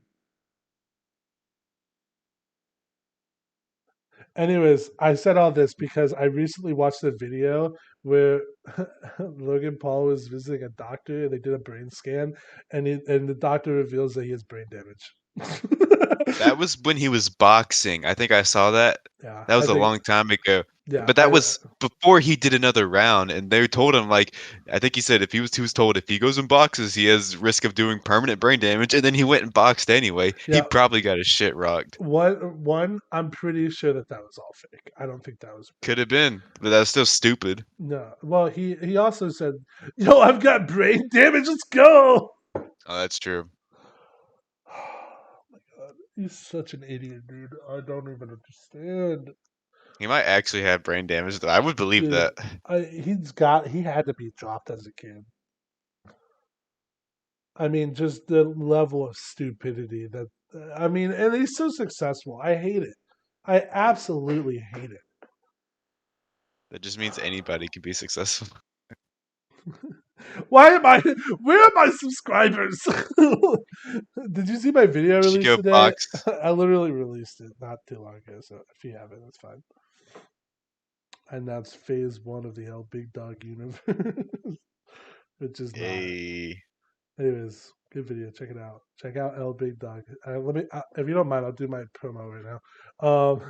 Anyways, I said all this because I recently watched a video where Logan Paul was visiting a doctor and they did a brain scan, and the doctor reveals that he has brain damage. That was when he was boxing. I think I saw that. Yeah, That I was a think. long time ago. Yeah, But that was before he did another round, and they told him like I think he said if he was told if he goes and boxes, he has risk of doing permanent brain damage, and then he went and boxed anyway. He yeah. probably got his shit rocked. One, I'm pretty sure that was all fake. I don't think that was real. Could have been, but that's still stupid. No. Well, he also said, "Yo, I've got brain damage. Let's go." Oh, that's true. Oh my god, he's such an idiot, dude. I don't even understand. He might actually have brain damage, though. I would believe Dude, that. he had to be dropped as a kid. I mean, just the level of stupidity that I mean, and he's so successful. I hate it. I absolutely hate it. That just means anybody can be successful. Why am I? Where are my subscribers? Did you see my video I You should released go today? box. I literally released it not too long ago. So if you haven't, that's fine. And that's phase one of the Elbigdog universe, which is not. A Anyways, good video. Check it out. Check out Elbigdog. Let me, if you don't mind, I'll do my promo right now.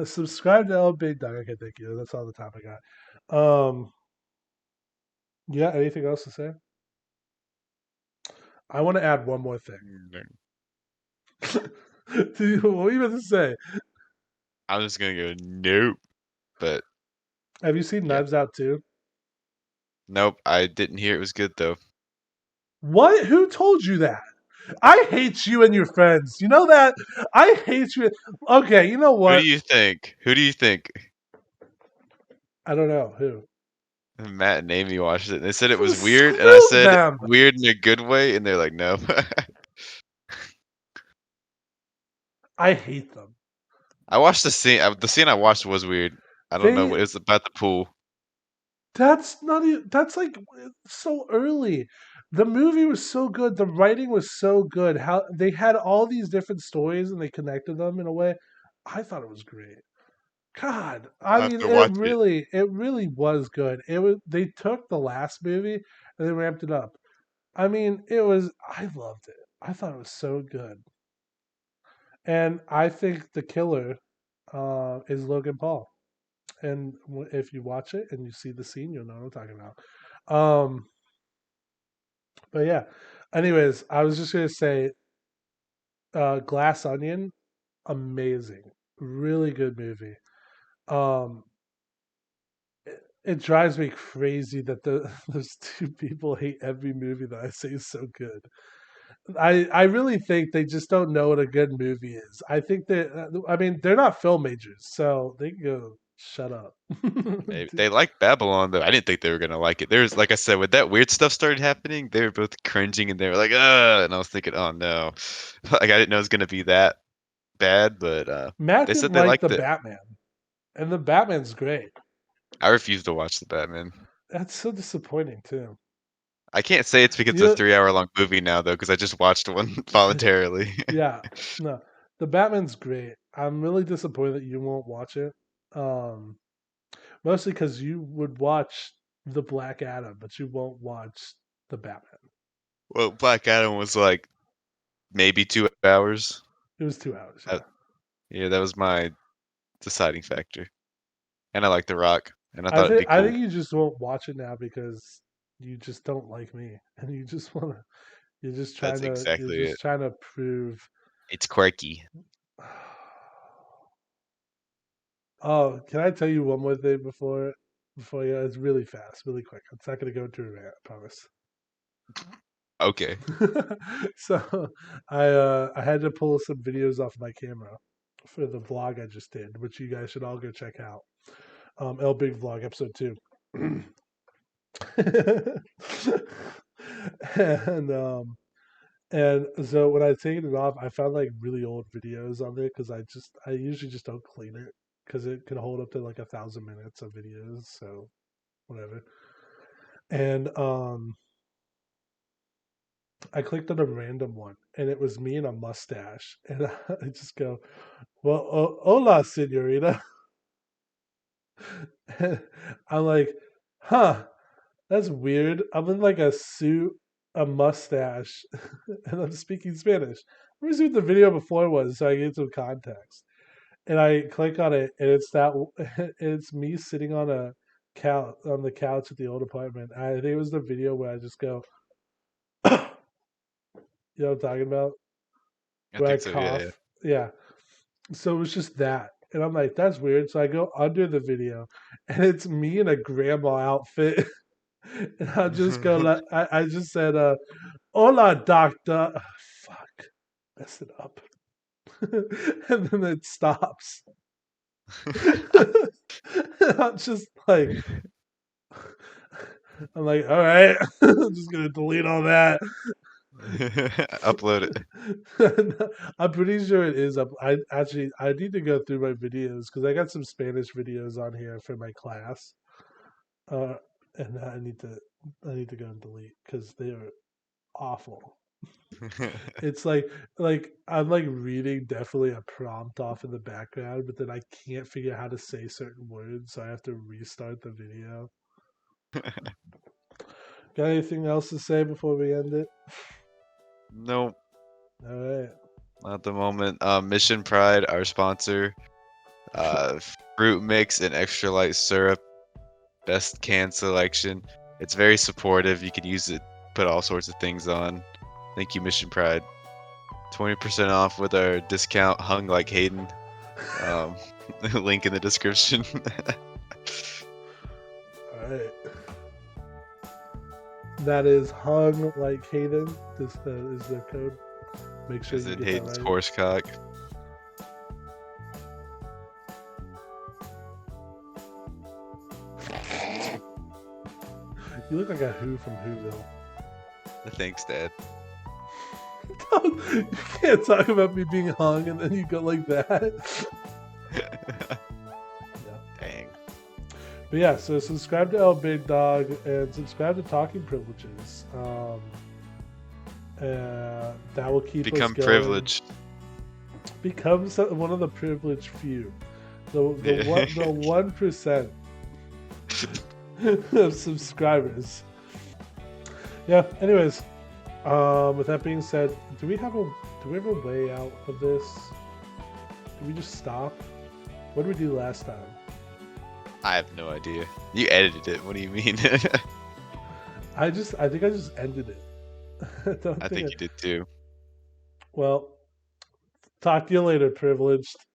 Subscribe to Elbigdog. Okay, thank you. That's all the time I got. Yeah. Anything else to say? I want to add one more thing. What were you about to say? I'm just gonna go nope. But Have you seen yeah, Knives Out too? nope. I didn't hear it was good though. What? Who told you that? I hate you and your friends. You know that? I hate you. Okay, you know Who do what? you think? Who do you think? I don't know who. Matt and Amy watched it. They said it was weird, and I Screw said them. weird in a good way, and they're like, no. I hate them. I watched the scene. The scene I watched was weird. I don't know They. what it was about the pool. That's not. That's like so early. The movie was so good. The writing was so good. How they had all these different stories and they connected them in a way. I thought it was great. God, I I'll have mean, to watch it. it really was good. It was. They took the last movie and they ramped it up. I mean, it was. I loved it. I thought it was so good, and I think the killer is Logan Paul. And if you watch it and you see the scene, you'll know what I'm talking about. But yeah. Anyways, I was just gonna say, Glass Onion, amazing, really good movie. Um, it drives me crazy that those two people hate every movie that I say is so good. I really think they just don't know what a good movie is. I think that I mean they're not film majors, so they can go shut up. Maybe they like Babylon though. I didn't think they were gonna like it. There's like I said, when that weird stuff started happening, they were both cringing and they were like, and I was thinking, oh no. Like I didn't know it was gonna be that bad, but Matt they didn't said they like the liked it. Batman, and the Batman's great. I refuse to watch the Batman. That's so disappointing too. I can't say it's because it's a You 3 hour long movie now though, because I just watched one voluntarily. yeah, no, the Batman's great. I'm really disappointed that you won't watch it. Um, Mostly because you would watch the Black Adam, but you won't watch the Batman. Well, Black Adam was like maybe 2 hours. It was 2 hours, Uh, yeah. yeah, that was my deciding factor. and I like The Rock, and I I thought it'd think be I cool. think you just won't watch it now because you just don't like me, and you just wanna. That's You're exactly it. just trying to prove. It's quirky. Oh, can I tell you one more thing before you? It's really fast, really quick. It's not gonna go into a rant, I promise. Okay. So I had to pull some videos off my camera for the vlog I just did, which you guys should all go check out. Big Vlog episode 2. and and so when I taken it off, I found like really old videos on there because I usually just don't clean it because it can hold up to like 1,000 minutes of videos. So whatever. And I clicked on a random one, and it was me and a mustache, and I just go, "Well, hola, señorita." I'm like, "Huh, that's weird." I'm in like a suit, a mustache, and I'm speaking Spanish. Let me see what the video before was, so I get some context. And I click on it, and it's that it's me sitting on a couch on the couch at the old apartment. I think it was the video where I just go, you know what I'm talking about, I where I think so. Yeah, cough. Yeah. So it was just that. And I'm like, that's weird. So I go under the video, and it's me in a grandma outfit. And I just go, yeah. I just said, hola, doctor. Oh, fuck. Messed it up. And then it stops. I'm just like, I'm like, all right, I'm just gonna delete all that. Upload it. I'm pretty sure it is up. I need to go through my videos because I got some Spanish videos on here for my class, uh, and I need to go and delete because they are awful. It's like I'm like reading definitely a prompt off in the background, but then I can't figure out how to say certain words, so I have to restart the video. Got anything else to say before we end it? Nope, All right. not at the moment. Mission Pride, our sponsor. Uh, Fruit mix and extra light syrup. Best can selection. It's very supportive. You can use it, put all sorts of things on. Thank you, Mission Pride. 20% off with our discount hung like Hayden. Um, link in the description. All right. That is hung like Hayden. Is the code. Make sure Is you in get that Hayden's right. horsecock. You look like a Who from Whoville. Thanks, Dad. You can't talk about me being hung and then you go like that. Yeah. Dang. But yeah, so subscribe to Elbigdog and subscribe to Talking Privileges. That will keep us Become going. privileged. Become one of the privileged few. The Yeah. 1% of subscribers. Yeah. Anyways, with that being said, do we have a way out of this? Do we just stop? What did we do last time? I have no idea. You edited it. What do you mean? I think I just ended it. I think you did too. Well, talk to you later, privileged.